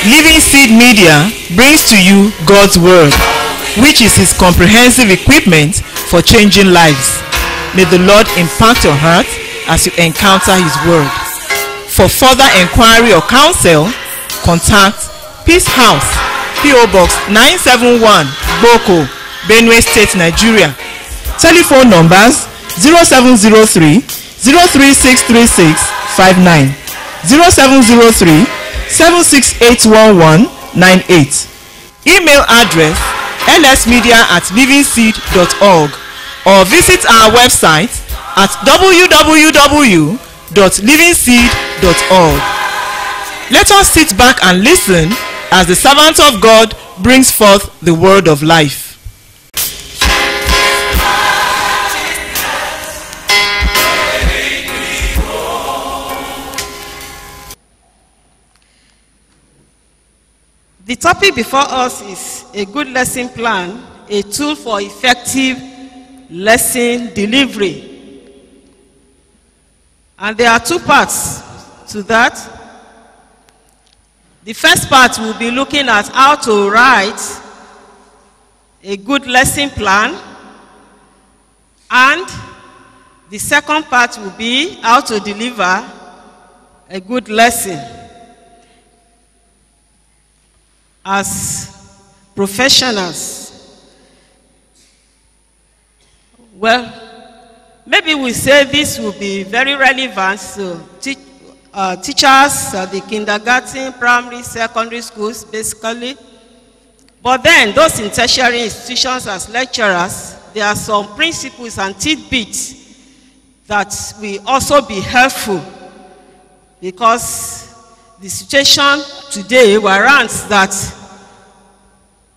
Living Seed Media brings to you God's Word, which is His comprehensive equipment for changing lives. May the Lord impact your heart as you encounter His Word. For further inquiry or counsel, contact Peace House, P.O. Box 971, Boko, Benue State, Nigeria. Telephone numbers 0703 0363659, 0703 7681198. Email address lsmedia@livingseed.org, or visit our website at www.livingseed.org. Let us sit back and listen as the servant of God brings forth the word of life. The topic before us is a good lesson plan, a tool for effective lesson delivery. And there are two parts to that. The first part will be looking at how to write a good lesson plan, and the second part will be how to deliver a good lesson. As professionals, well, maybe we say this will be very relevant to teachers at the kindergarten, primary, secondary schools, basically. But then, those in tertiary institutions as lecturers, there are some principles and tidbits that will also be helpful, because the situation today warrants that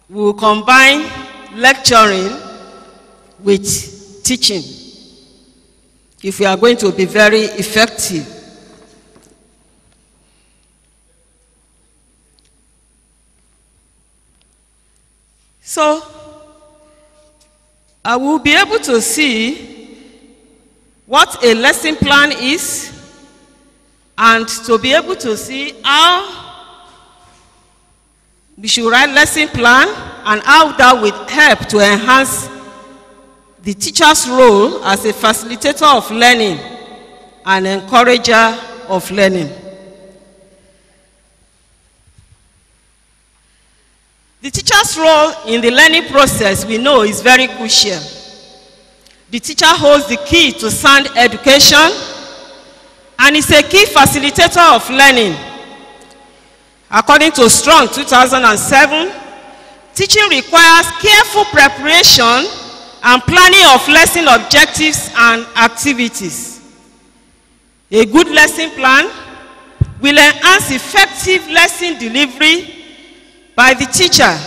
we will combine lecturing with teaching if we are going to be very effective. So, I will be able to see what a lesson plan is, and to be able to see how we should write lesson plan and how that will help to enhance the teacher's role as a facilitator of learning and encourager of learning. The teacher's role in the learning process, we know, is very crucial. The teacher holds the key to sound education and is a key facilitator of learning. According to Strong 2007, teaching requires careful preparation and planning of lesson objectives and activities. A good lesson plan will enhance effective lesson delivery by the teacher.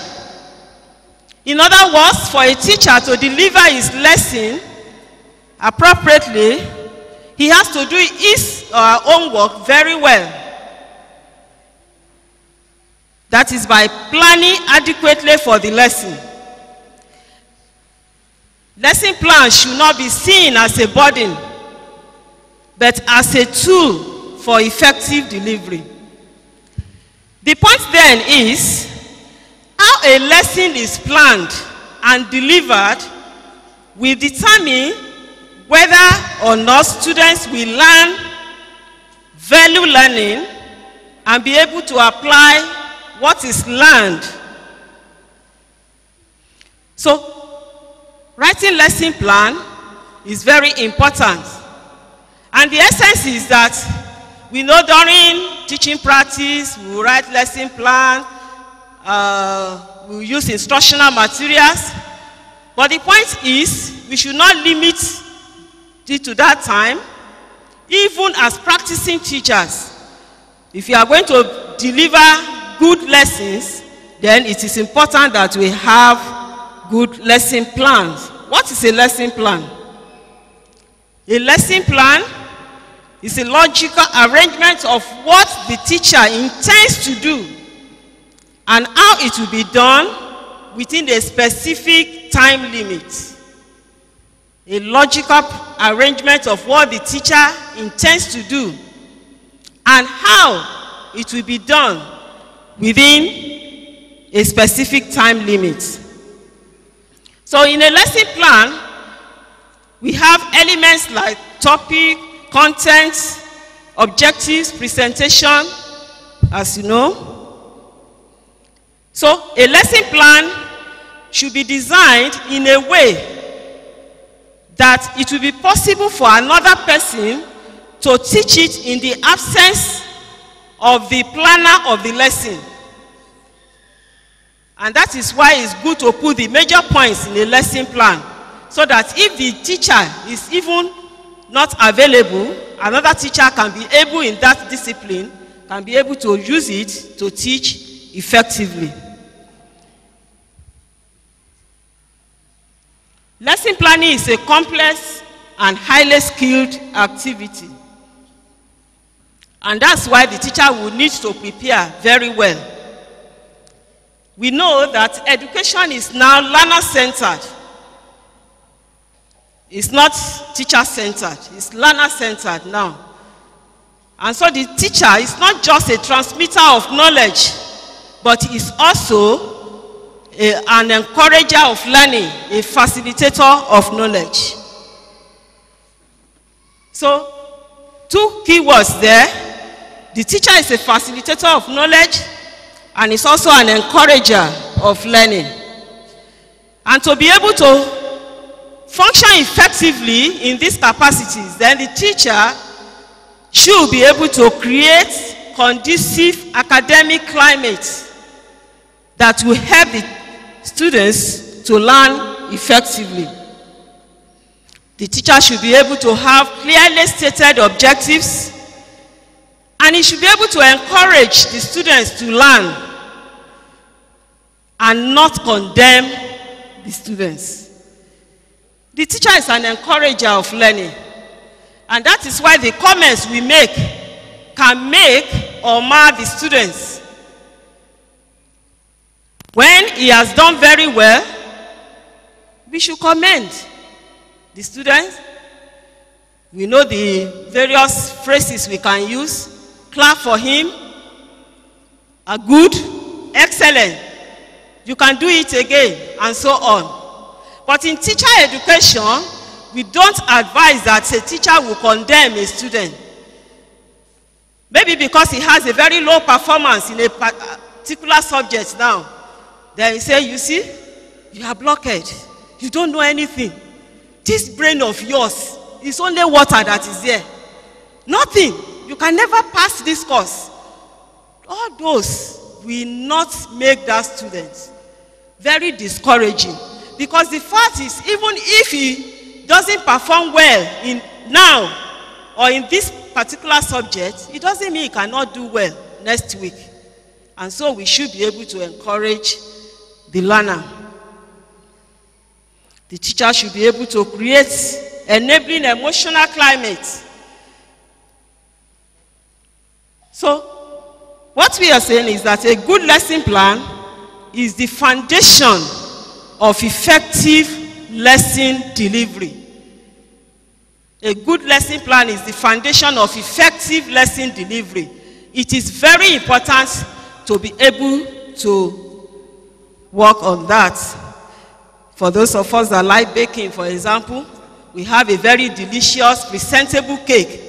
In other words, for a teacher to deliver his lesson appropriately, he has to do his or her own work very well. That is by planning adequately for the lesson. Lesson plans should not be seen as a burden, but as a tool for effective delivery. The point then is how a lesson is planned and delivered will determine whether or not students will learn value learning and be able to apply what is learned. So, writing lesson plan is very important. And the essence is that we know during teaching practice, we write lesson plan, we use instructional materials. But the point is, we should not limit it to that time. Even as practicing teachers, if you are going to deliver good lessons, then it is important that we have good lesson plans. What is a lesson plan? A lesson plan is a logical arrangement of what the teacher intends to do and how it will be done within a specific time limit. A logical arrangement of what the teacher intends to do and how it will be done within a specific time limit. So in a lesson plan, we have elements like topic, content, objectives, presentation, as you know. So a lesson plan should be designed in a way that it will be possible for another person to teach it in the absence of the planner of the lesson. And that is why it's good to put the major points in a lesson plan, so that if the teacher is even not available, another teacher can be able in that discipline, can be able to use it to teach effectively. Lesson planning is a complex and highly skilled activity. And that's why the teacher will need to prepare very well. We know that education is now learner-centered. It's not teacher-centered, it's learner-centered now. And so the teacher is not just a transmitter of knowledge, but is also an encourager of learning, a facilitator of knowledge. So, two keywords there. The teacher is a facilitator of knowledge and is also an encourager of learning. And to be able to function effectively in these capacities, then the teacher should be able to create conducive academic climate that will help the students to learn effectively. The teacher should be able to have clearly stated objectives, and he should be able to encourage the students to learn and not condemn the students. The teacher is an encourager of learning, and that is why the comments we make can make or mar the students. When he has done very well, we should commend the students. We know the various phrases we can use. Clap for him. A good, excellent. You can do it again, and so on. But in teacher education, we don't advise that a teacher will condemn a student. Maybe because he has a very low performance in a particular subject now. Then you say, you see, you are blocked. You don't know anything. This brain of yours is only water that is there. Nothing. You can never pass this course. All those will not make that student very discouraging. Because the fact is, even if he doesn't perform well in now or in this particular subject, it doesn't mean he cannot do well next week. And so we should be able to encourage the learner. The teacher should be able to create enabling emotional climate. So, what we are saying is that a good lesson plan is the foundation of effective lesson delivery. A good lesson plan is the foundation of effective lesson delivery. It is very important to be able to work on that. For those of us that like baking, for example, we have a very delicious, presentable cake.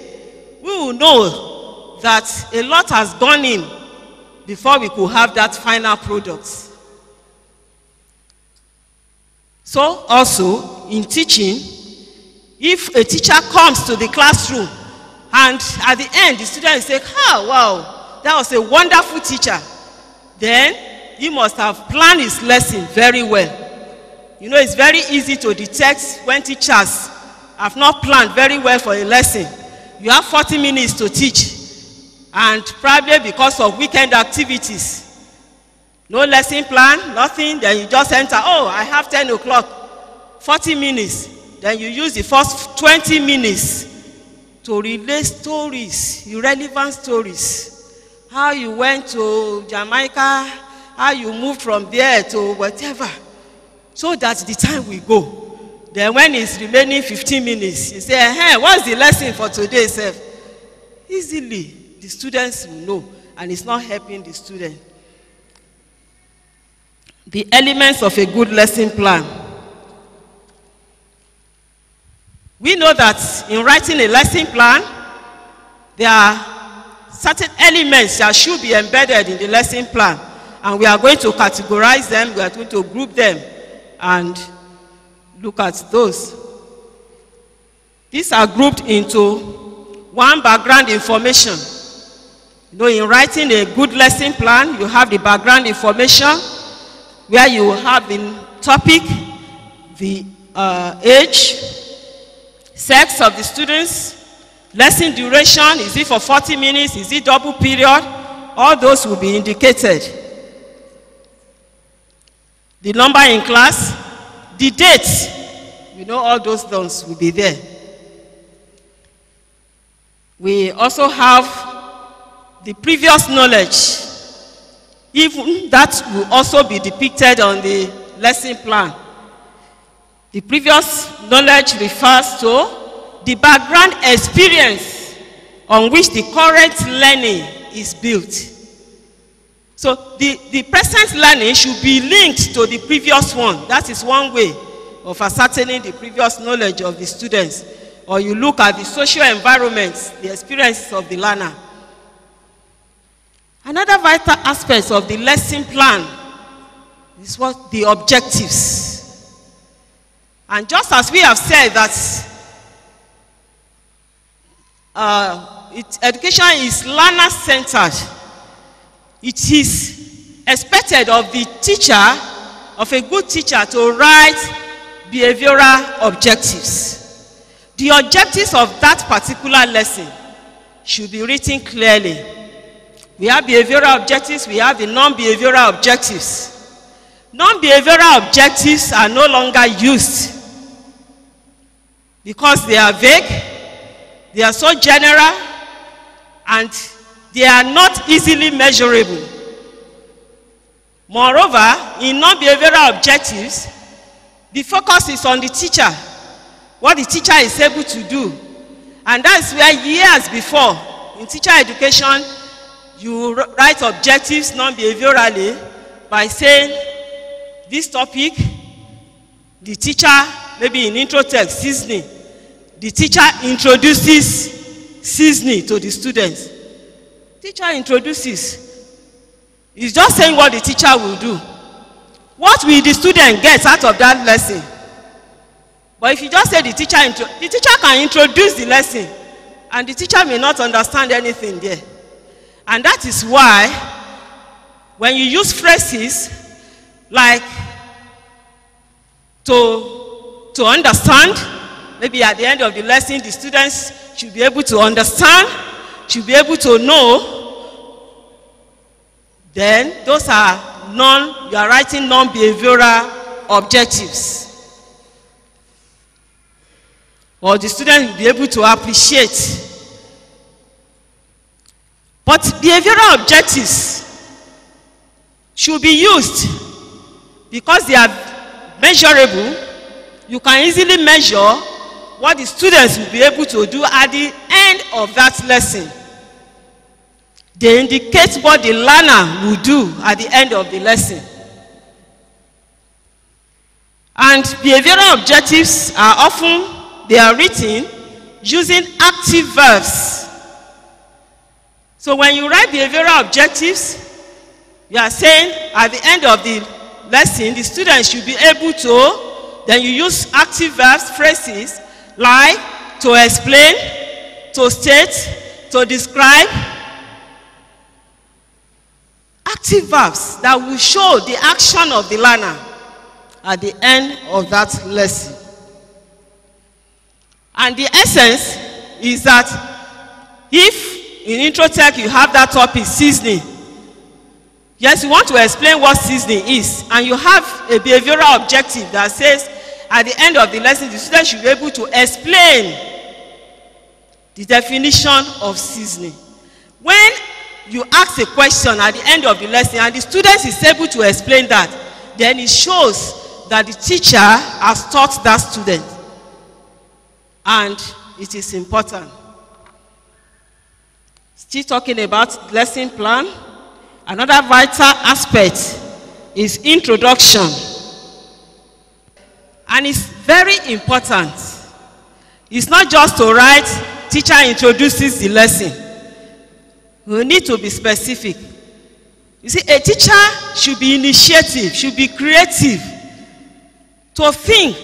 We will know that a lot has gone in before we could have that final product. So also, in teaching, if a teacher comes to the classroom and at the end the student say, "Oh, wow, that was a wonderful teacher," then he must have planned his lesson very well. You know, it's very easy to detect when teachers have not planned very well for a lesson. You have 40 minutes to teach, and probably because of weekend activities, no lesson plan, nothing, then you just enter, "Oh, I have 10 o'clock, 40 minutes. Then you use the first 20 minutes to relay stories, irrelevant stories. How you went to Jamaica, how you moved from there to whatever. So that the time will go. Then when it's remaining 15 minutes, you say, "Hey, what's the lesson for today, sir?" Easily, the students will know, and it's not helping the student. the elements of a good lesson plan. We know that in writing a lesson plan, there are certain elements that should be embedded in the lesson plan, and we are going to categorize them, we are going to group them and look at those. These are grouped into one, background information. You know, in writing a good lesson plan, you have the background information where you have the topic, the age, sex of the students, lesson duration, is it for 40 minutes, is it double period? All those will be indicated. The number in class, the date, you know, all those things will be there. We also have the previous knowledge. Even that will also be depicted on the lesson plan. The previous knowledge refers to the background experience on which the current learning is built. So the present learning should be linked to the previous one. That is one way of ascertaining the previous knowledge of the students. Or you look at the social environment, the experiences of the learner. Another vital aspect of the lesson plan is what the objectives. And just as we have said that education is learner-centered, it is expected of the teacher, of a good teacher, to write behavioral objectives. The objectives of that particular lesson should be written clearly. We have behavioral objectives, we have the non-behavioral objectives. Non-behavioral objectives are no longer used because they are vague, they are so general, and they are not easily measurable. Moreover, in non-behavioral objectives, the focus is on the teacher, what the teacher is able to do. And that's where years before, in teacher education, you write objectives non-behaviorally by saying, this topic, the teacher, maybe in intro text, seasoning, the teacher introduces seasoning to the students. Teacher introduces. He's just saying what the teacher will do. What will the student get out of that lesson? But if you just say the teacher can introduce the lesson, and the teacher may not understand anything there. And that is why, when you use phrases like to understand, maybe at the end of the lesson, the students should be able to understand, should be able to know, then those are you are writing non-behavioral objectives. Or the student will be able to appreciate. But behavioral objectives should be used because they are measurable. You can easily measure what the students will be able to do at the end of that lesson. They indicate what the learner will do at the end of the lesson. And behavioral objectives are often, they are written using active verbs. So when you write behavioral objectives, you are saying at the end of the lesson, the students should be able to, then you use active verbs, phrases, like to explain, to state, to describe. Active verbs that will show the action of the learner at the end of that lesson. And the essence is that if in intro text you have that topic, seasoning, yes, you want to explain what seasoning is, and you have a behavioral objective that says at the end of the lesson, the student should be able to explain the definition of seasoning. When you ask a question at the end of the lesson and the student is able to explain that, then it shows that the teacher has taught that student. And it is important. Still talking about lesson plan. Another vital aspect is introduction. And it's very important. It's not just to write, teacher introduces the lesson. We need to be specific. You see, a teacher should be initiative, should be creative, to think,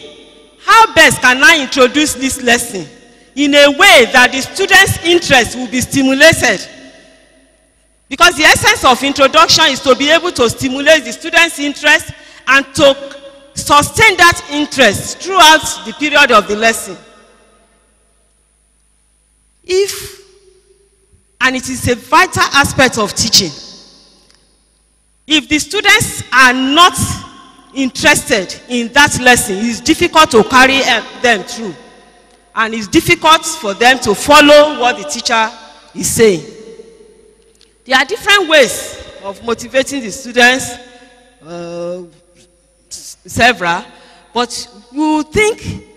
how best can I introduce this lesson in a way that the student's interest will be stimulated? Because the essence of introduction is to be able to stimulate the student's interest and to sustain that interest throughout the period of the lesson. And it is a vital aspect of teaching. If the students are not interested in that lesson, it's difficult to carry them through. And it's difficult for them to follow what the teacher is saying. There are different ways of motivating the students, several, but you think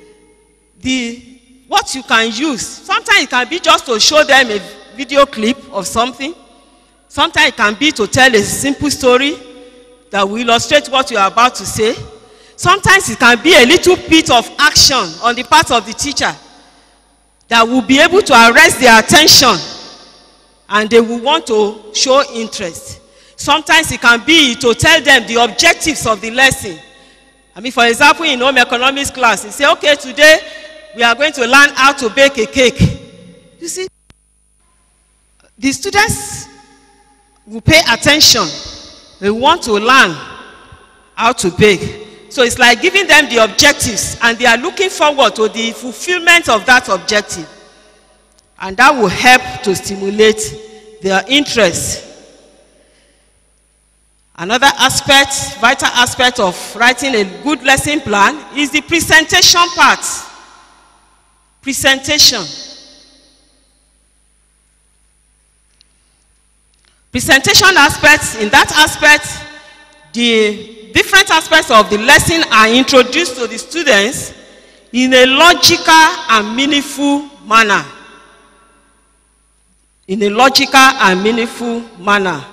what you can use, sometimes it can be just to show them a video clip of something. Sometimes it can be to tell a simple story that will illustrate what you are about to say. Sometimes it can be a little bit of action on the part of the teacher that will be able to arrest their attention and they will want to show interest. Sometimes it can be to tell them the objectives of the lesson. I mean, for example, in home economics class, you say, okay, today we are going to learn how to bake a cake. You see, the students will pay attention. They want to learn how to bake. So it's like giving them the objectives and they are looking forward to the fulfillment of that objective. And that will help to stimulate their interest. Another aspect, vital aspect of writing a good lesson plan is the presentation part. Presentation. Presentation aspects, in that aspect, the different aspects of the lesson are introduced to the students in a logical and meaningful manner. In a logical and meaningful manner.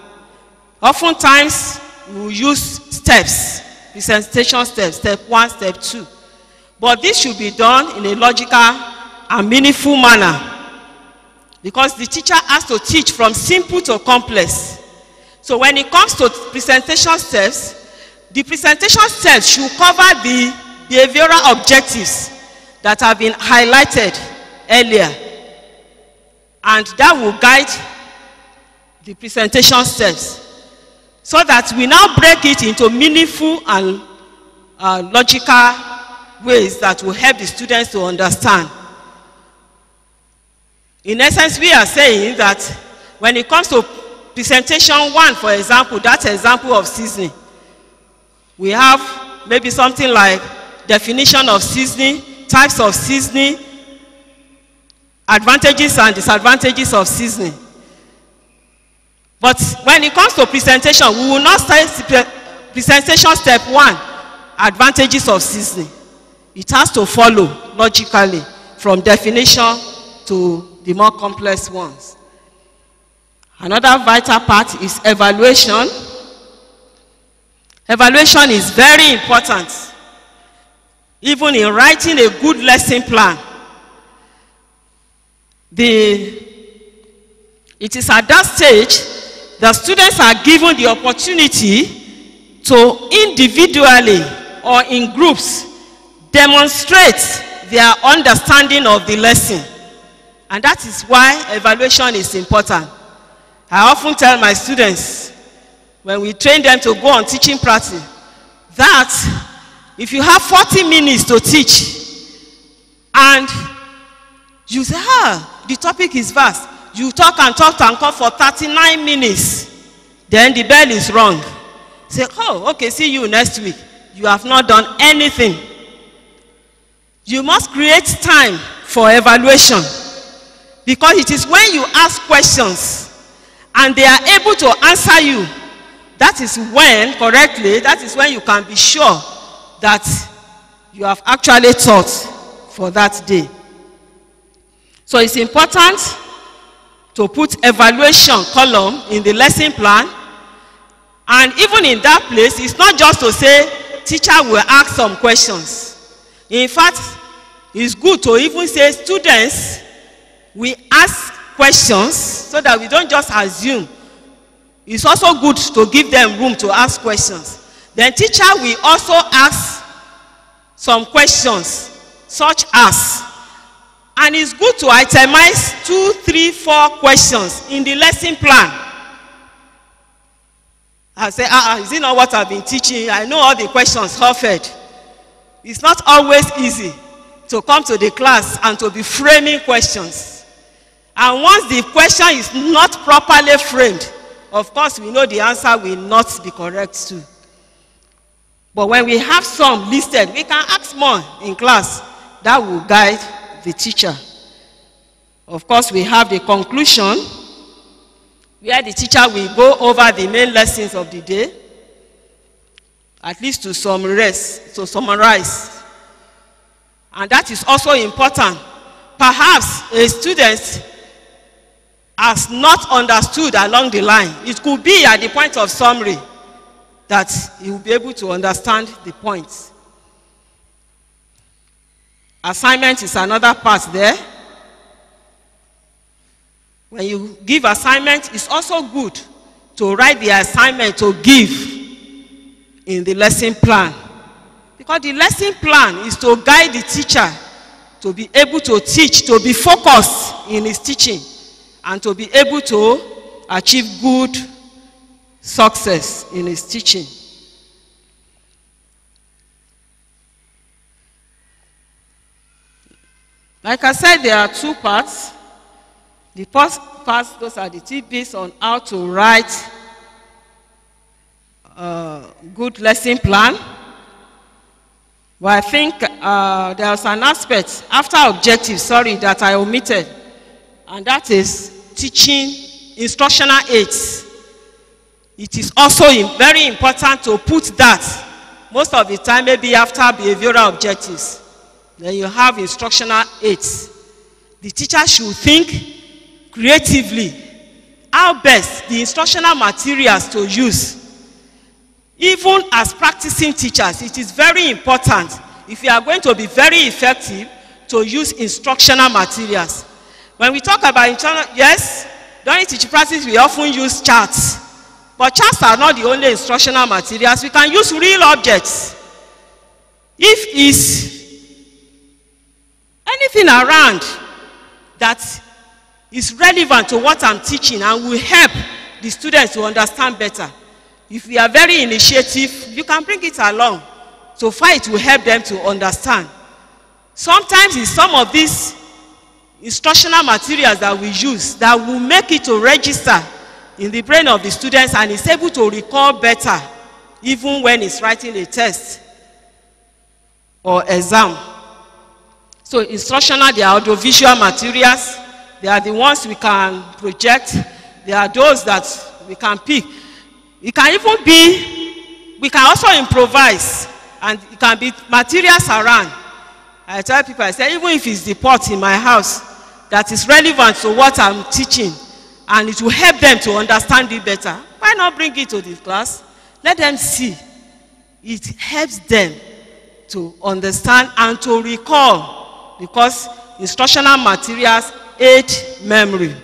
Oftentimes, we will use steps, presentation steps, step 1, step 2. But this should be done in a logical and meaningful manner. Because the teacher has to teach from simple to complex. So when it comes to presentation steps, the presentation steps should cover the behavioral objectives that have been highlighted earlier. And that will guide the presentation steps. So that we now break it into meaningful and logical ways that will help the students to understand. In essence, we are saying that when it comes to presentation 1, for example, that example of seasoning, we have maybe something like definition of seasoning, types of seasoning, advantages and disadvantages of seasoning. But when it comes to presentation, we will not start presentation step 1, advantages of seasoning. It has to follow logically from definition to the more complex ones. Another vital part is evaluation. Evaluation is very important, even in writing a good lesson plan. It is at that stage that students are given the opportunity to individually or in groups demonstrate their understanding of the lesson. And that is why evaluation is important. I often tell my students, when we train them to go on teaching practice, that if you have 40 minutes to teach, and you say, the topic is vast, you talk and talk for 39 minutes, then the bell is rung. Say, okay, see you next week. You have not done anything. You must create time for evaluation. Because it is when you ask questions and they are able to answer you, that is when, correctly, that is when you can be sure that you have actually taught for that day. So it's important to put evaluation column in the lesson plan, And even in that place, it's not just to say teacher will ask some questions. In fact, it's good to even say students, we ask questions so that we don't just assume. It's also good to give them room to ask questions. Then teacher will also ask some questions such as, and it's good to itemize 2, 3, 4 questions in the lesson plan. I say, is it not what I've been teaching? I know all the questions offered. It's not always easy to come to the class and to be framing questions. And once the question is not properly framed, of course we know the answer will not be correct too. But when we have some listed, we can ask more in class. That will guide the teacher. Of course, we have the conclusion, where the teacher will go over the main lessons of the day, at least to summarize. And that is also important. Perhaps a student has not understood along the line. It could be at the point of summary that he will be able to understand the points. Assignment is another part there. When you give assignment, it's also good to write the assignment to give in the lesson plan. Because the lesson plan is to guide the teacher to be able to teach, to be focused in his teaching, and to be able to achieve good success in his teaching. Like I said, there are 2 parts. The first part, those are the tidbits on how to write a good lesson plan. But I think there's an aspect after objectives, that I omitted, and that is teaching instructional aids. It is also very important to put that most of the time, maybe after behavioral objectives. Then you have instructional aids. The teacher should think creatively how best the instructional materials to use. Even as practicing teachers, it is very important, if you are going to be very effective, to use instructional materials. When we talk about yes, during teaching practice we often use charts. But charts are not the only instructional materials. We can use real objects. If it's anything around that is relevant to what I'm teaching and will help the students to understand better, if we are very initiative, you can bring it along. So far it will help them to understand. Sometimes it's some of these instructional materials that we use that will make it to register in the brain of the students and is able to recall better even when it's writing a test or exam. So instructional, they are audiovisual materials. They are the ones we can project. They are those that we can pick. It can even be, we can also improvise, and it can be materials around. I tell people, I say, even if it's the pot in my house that is relevant to what I'm teaching, and it will help them to understand it better, why not bring it to the class? Let them see. It helps them to understand and to recall, because instructional materials aid memory.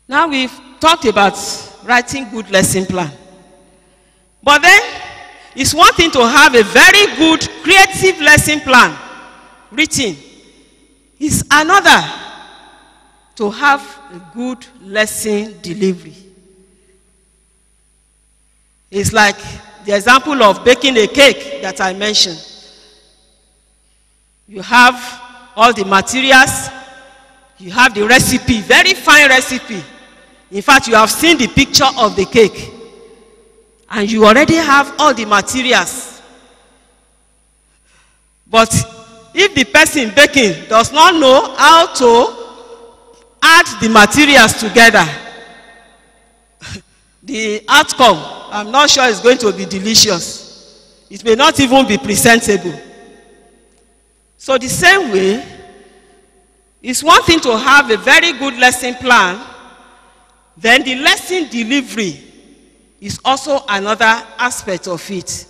Now we've talked about writing good lesson plan. But then, it's one thing to have a very good creative lesson plan written. It's another to have a good lesson delivery. It's like the example of baking a cake that I mentioned. You have all the materials, you have the recipe, very fine recipe. In fact, you have seen the picture of the cake, and you already have all the materials. But if the person baking does not know how to add the materials together, the outcome, I'm not sure it's going to be delicious. It may not even be presentable. So the same way, it's one thing to have a very good lesson plan, Then the lesson delivery is also another aspect of it.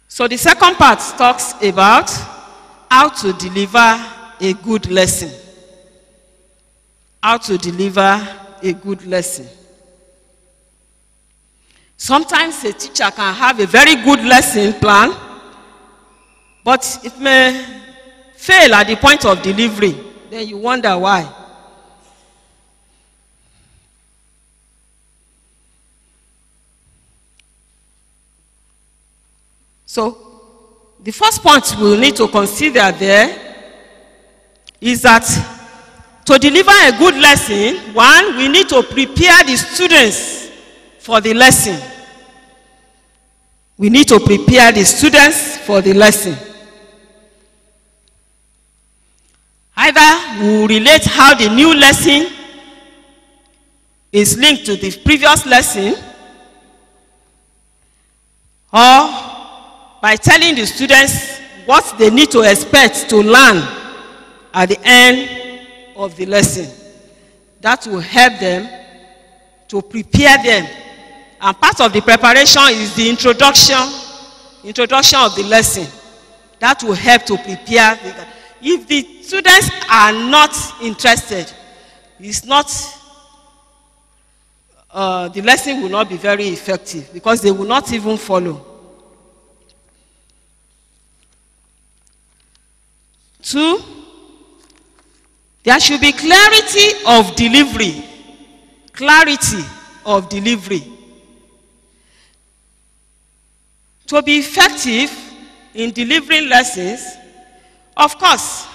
So the second part talks about how to deliver a good lesson. How to deliver a good lesson. Sometimes a teacher can have a very good lesson plan, but it may fail at the point of delivery. Then you wonder why. So, the first point we'll need to consider there is that to deliver a good lesson, one, we need to prepare the students for the lesson. We need to prepare the students for the lesson. Either we will relate how the new lesson is linked to the previous lesson, or by telling the students what they need to expect to learn at the end of the lesson. That will help them to prepare them. And part of the preparation is the introduction of the lesson. That will help to prepare. If the students are not interested, it's not, the lesson will not be very effective because they will not even follow. 2, there should be clarity of delivery. Clarity of delivery. To be effective in delivering lessons, of course,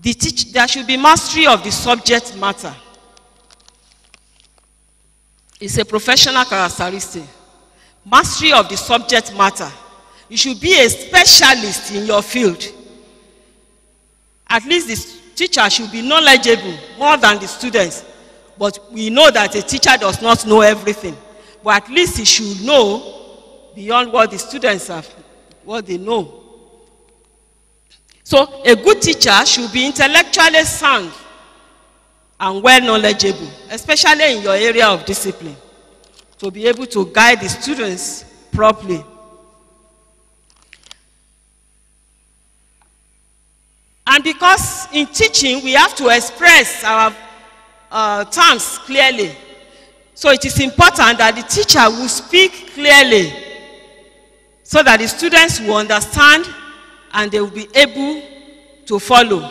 there should be mastery of the subject matter. It's a professional characteristic. Mastery of the subject matter. You should be a specialist in your field. At least the teacher should be knowledgeable more than the students. But we know that a teacher does not know everything. But at least he should know beyond what the students have, what they know. So a good teacher should be intellectually sound and well knowledgeable, especially in your area of discipline, to be able to guide the students properly. And because in teaching, we have to express our terms clearly. So it is important that the teacher will speak clearly so that the students will understand and they will be able to follow.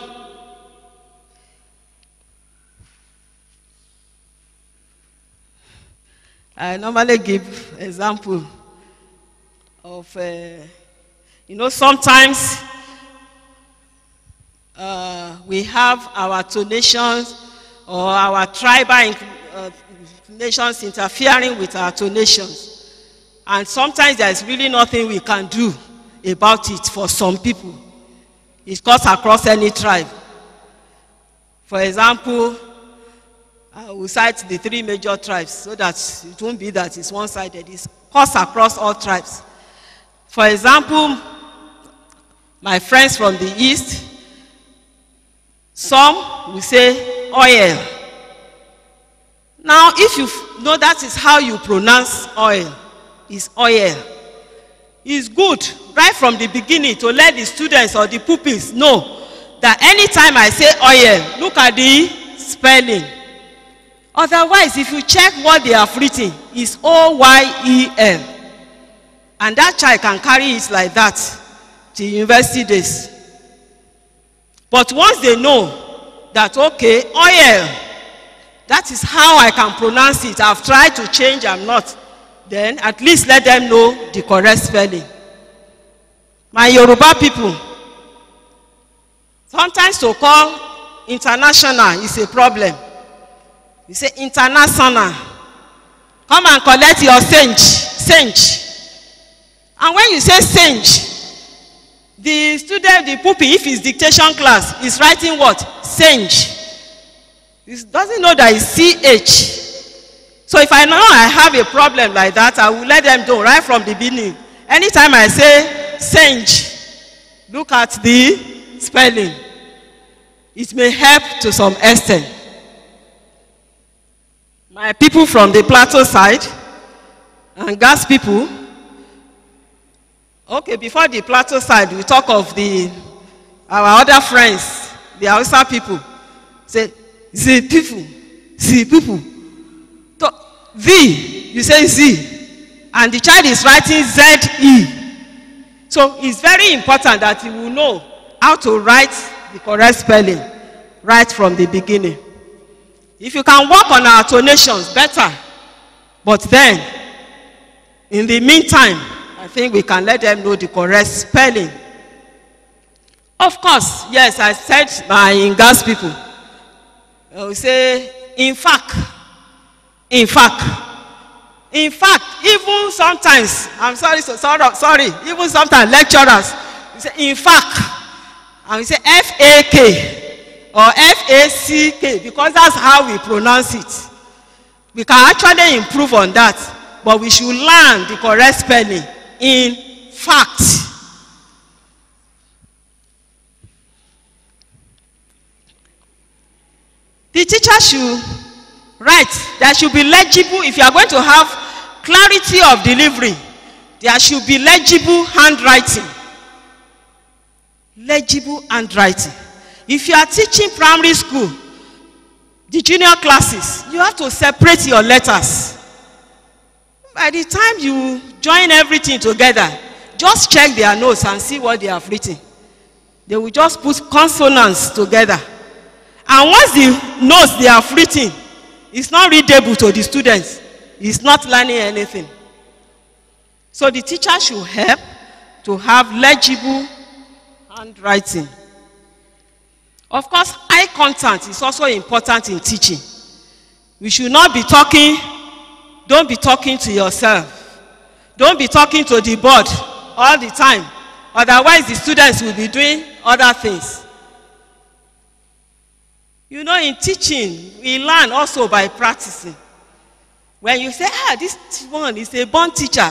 I normally give example of, sometimes we have our tonations or our tribal nations interfering with our tonations. And sometimes there is really nothing we can do about it for some people. It cuts across any tribe. For example, I will cite the 3 major tribes so that it won't be that it's one-sided. It cuts across all tribes. For example, my friends from the East, some will say oil. Now, if you know that is how you pronounce oil, it's oil. It's good right from the beginning to let the students or the pupils know that anytime I say oil, look at the spelling. Otherwise, if you check what they have written, it's O-Y-E-L. And that child can carry it like that till university days. But once they know that, okay, oil, that is how I can pronounce it. I've tried to change, I'm not. Then at least let them know the correct spelling. My Yoruba people, sometimes to call international is a problem. You say international. Come and collect your sench. And when you say sench, the student, the pupil, if it's dictation class, is writing what? Sench. He doesn't know that it's CH. So if I know I have a problem like that, I will let them know right from the beginning. Anytime I say sench, look at the spelling. It may help to some extent. My people from the Plateau side and Gas people, okay, before the Plateau side, we talk of our other friends, the Hausa people. Say, Z people. So, V, you say Z, and the child is writing Z-E. So it's very important that you will know how to write the correct spelling right from the beginning. If you can work on our tonations, better. But then, in the meantime, I think we can let them know the correct spelling. Of course, yes, I said my Ingas people. I will say, in fact, even sometimes, I'm sorry, even sometimes lecturers, we say, in fact, and we say F-A-K or F-A-C-K, because that's how we pronounce it. We can actually improve on that, but we should learn the correct spelling. In fact. The teacher should write. There should be legible. If you are going to have clarity of delivery, there should be legible handwriting. Legible handwriting. If you are teaching primary school, the junior classes, you have to separate your letters. By the time you join everything together, just check their notes and see what they have written. They will just put consonants together. And once the notes they have written is not readable to the students, he's not learning anything. So the teacher should help to have legible handwriting. Of course, eye contact is also important in teaching. We should not be talking, don't be talking to yourself. Don't be talking to the board all the time. Otherwise, the students will be doing other things. You know, in teaching, we learn also by practicing. When you say, this one is a born teacher,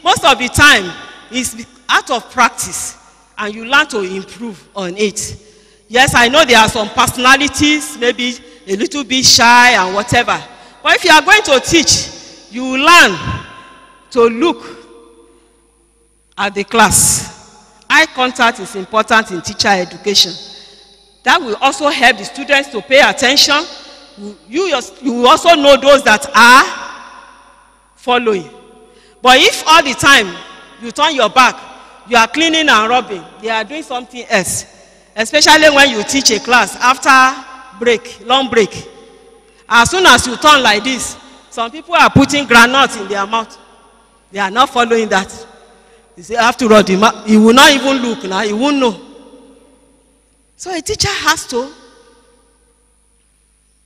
most of the time, is out of practice, and you learn to improve on it. Yes, I know there are some personalities, maybe a little bit shy and whatever. But if you are going to teach, you will learn to look at the class. Eye contact is important in teacher education. That will also help the students to pay attention. You will also know those that are following. But if all the time you turn your back, you are cleaning and rubbing, they are doing something else. Especially when you teach a class after break, long break. As soon as you turn like this, some people are putting granules in their mouth. They are not following that. You say, after all, he will not even look now, he won't know. So a teacher has to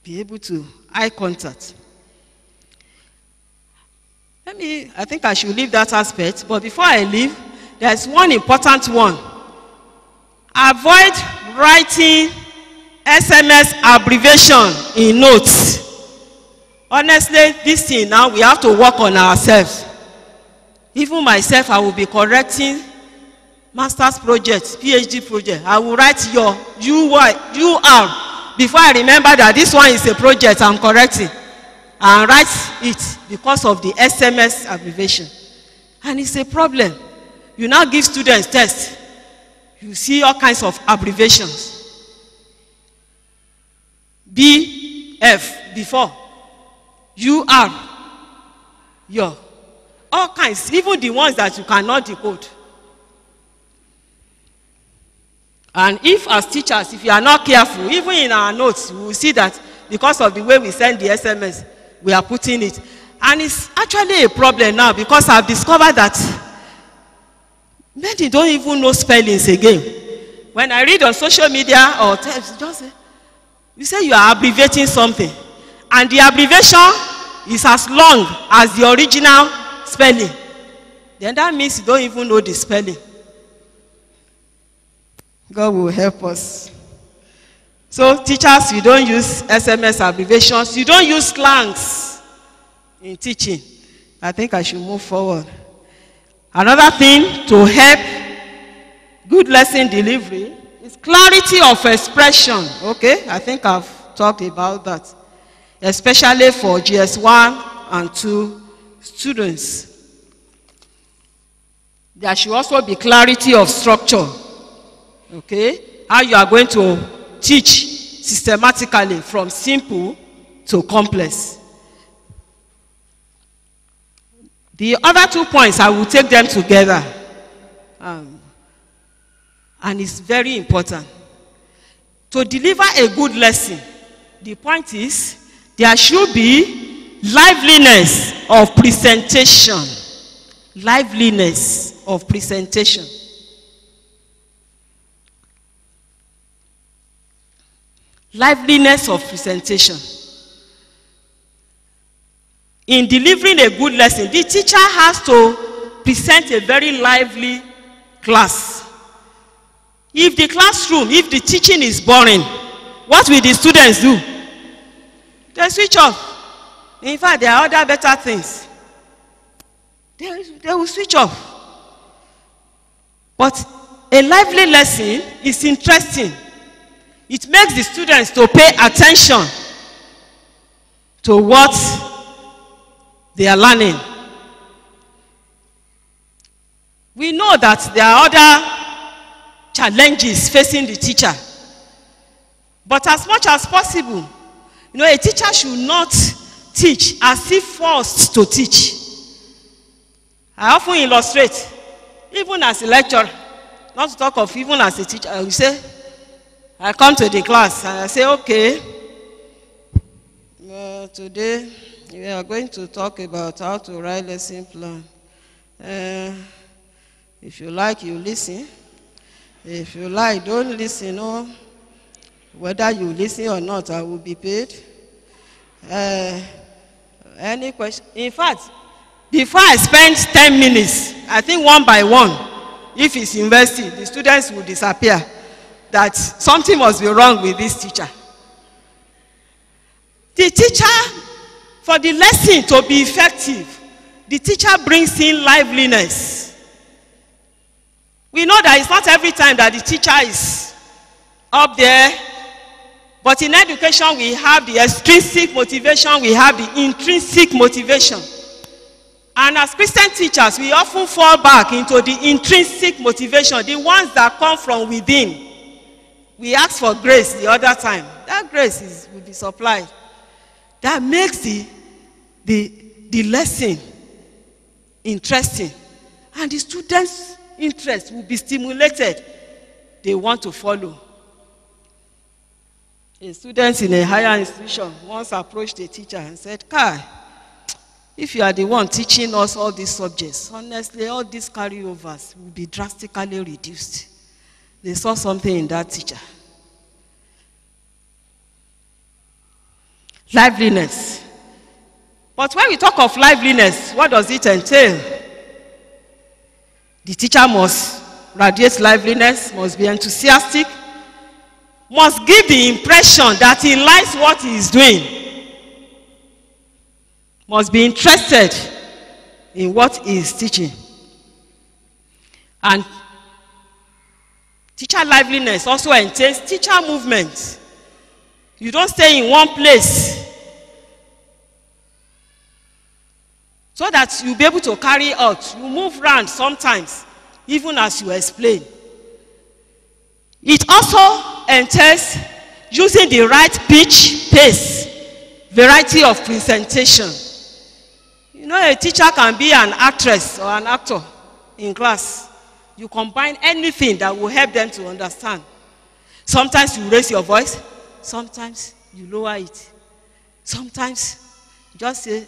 be able to eye contact. I think I should leave that aspect, but before I leave, there's one important one. Avoid writing SMS abbreviation in notes. Honestly, this thing now, we have to work on ourselves. Even myself, I will be correcting master's project, PhD project. I will write your UR before I remember that this one is a project I'm correcting. And write it because of the SMS abbreviation. And it's a problem. You now give students tests. You see all kinds of abbreviations. BF before. UR. Your. All kinds. Even the ones that you cannot decode. And if as teachers, if you are not careful, even in our notes, we will see that because of the way we send the SMS, we are putting it. And it's actually a problem now because I've discovered that many don't even know spellings again. When I read on social media or text, you say you are abbreviating something. And the abbreviation is as long as the original spelling. Then that means you don't even know the spelling. God will help us. So teachers, you don't use SMS abbreviations. You don't use slangs in teaching. I think I should move forward. Another thing to help good lesson delivery is clarity of expression. Okay, I think I've talked about that, especially for GS1 and 2 students. There should also be clarity of structure. Okay, how you are going to teach systematically from simple to complex. The other 2 points, I will take them together. And it's very important. To deliver a good lesson, the point is, there should be liveliness of presentation. Liveliness of presentation. Liveliness of presentation. In delivering a good lesson, the teacher has to present a very lively class. If the classroom, if the teaching is boring, what will the students do? They switch off. In fact, there are other better things. They will switch off. But a lively lesson is interesting. It makes the students to pay attention to what they are learning. We know that there are other challenges facing the teacher. But as much as possible, a teacher should not teach as if forced to teach. I often illustrate, even as a lecturer, not to talk of even as a teacher, I will say, I come to the class and I say, okay, today we are going to talk about how to write lesson plan. If you like, you listen. If you like, don't listen. No. Whether you listen or not, I will be paid. Any question? In fact, before I spend 10 minutes, I think one by one, if it's university, the students will disappear. That something must be wrong with this teacher. The teacher, for the lesson to be effective, the teacher brings in liveliness. We know that it's not every time that the teacher is up there, but in education we have the extrinsic motivation, we have the intrinsic motivation. And as Christian teachers, we often fall back into the intrinsic motivation, the ones that come from within. We ask for grace the other time. That grace will be supplied. That makes the lesson interesting. And the students' interest will be stimulated. They want to follow. A student in a higher institution once approached a teacher and said, Kai, if you are the one teaching us all these subjects, honestly, all these carryovers will be drastically reduced. They saw something in that teacher. Liveliness. But when we talk of liveliness, what does it entail? The teacher must radiate liveliness, must be enthusiastic, must give the impression that he likes what he is doing, must be interested in what he is teaching. And teacher liveliness also entails teacher movement. You don't stay in one place so that you'll be able to carry out. You move around sometimes, even as you explain. It also entails using the right pitch, pace, variety of presentation. A teacher can be an actress or an actor in class. You combine anything that will help them to understand. Sometimes you raise your voice, sometimes you lower it. Sometimes just say,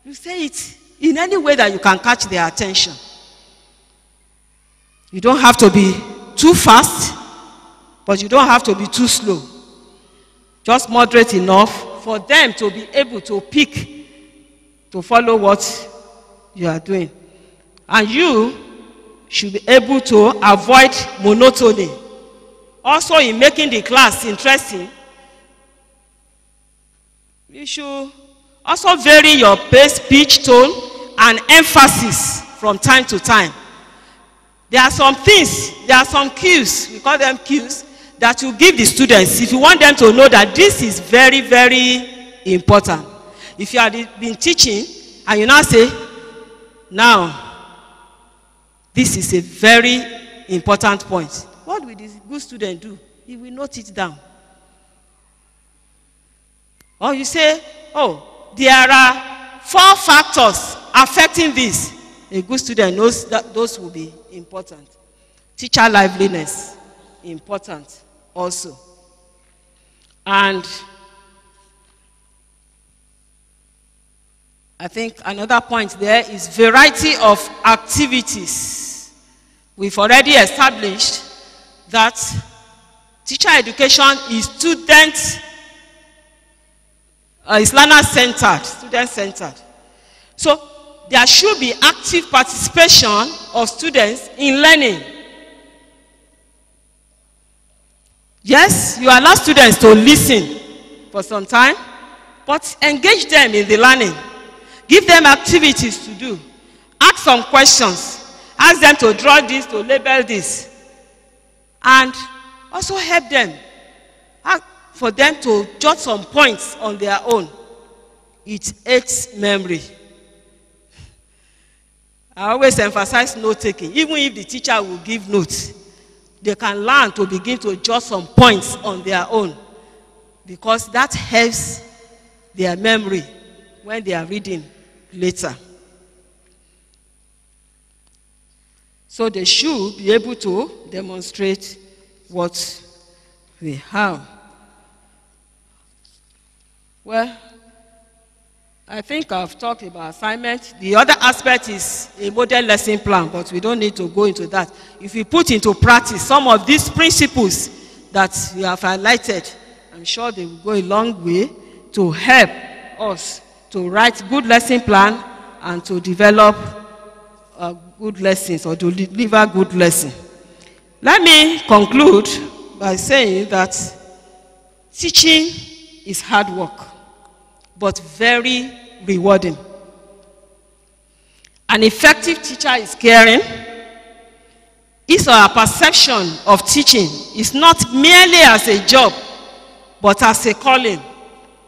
you say it in any way that you can catch their attention. You don't have to be too fast, but you don't have to be too slow. Just moderate enough for them to be able to pick, to follow what you are doing. And you should be able to avoid monotony. Also, in making the class interesting, you should also vary your pace, pitch, tone, and emphasis from time to time. There are some things, there are some cues, we call them cues, that you give the students if you want them to know that this is very, very important. If you have been teaching and you now say, now, this is a very important point. What will this good student do? He will note it down. Or you say, oh, there are 4 factors affecting this. A good student knows that those will be important. Teacher liveliness, important also. And I think another point there is variety of activities. We've already established that teacher education is learner-centered, student-centered. So there should be active participation of students in learning. Yes, you allow students to listen for some time, but engage them in the learning. Give them activities to do. Ask some questions. Ask them to draw this, to label this. And also help them. Ask for them to jot some points on their own. It aids memory. I always emphasize note-taking. Even if the teacher will give notes, they can learn to begin to jot some points on their own, because that helps their memory when they are reading later. So they should be able to demonstrate what they have. Well, I think I've talked about assignment. The other aspect is a model lesson plan, but we don't need to go into that. If we put into practice some of these principles that we have highlighted, I'm sure they will go a long way to help us to write good lesson plan and to develop good lessons, or to deliver good lessons. Let me conclude by saying that teaching is hard work, but very rewarding. An effective teacher is caring. His or her perception of teaching is not merely as a job, but as a calling,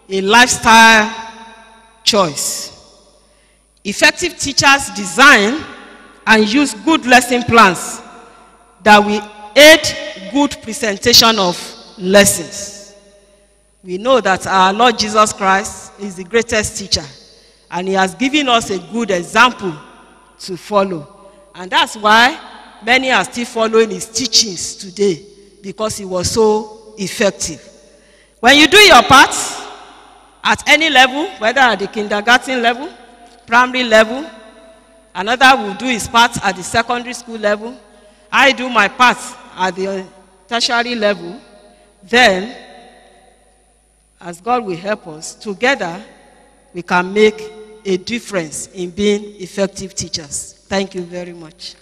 a lifestyle choice. Effective teachers design and use good lesson plans that will aid good presentation of lessons. We know that our Lord Jesus Christ is the greatest teacher, and he has given us a good example to follow. And that's why many are still following his teachings today, because he was so effective. When you do your part at any level, whether at the kindergarten level, primary level, another will do his part at the secondary school level, I do my part at the tertiary level, then, as God will help us, together we can make a difference in being effective teachers. Thank you very much.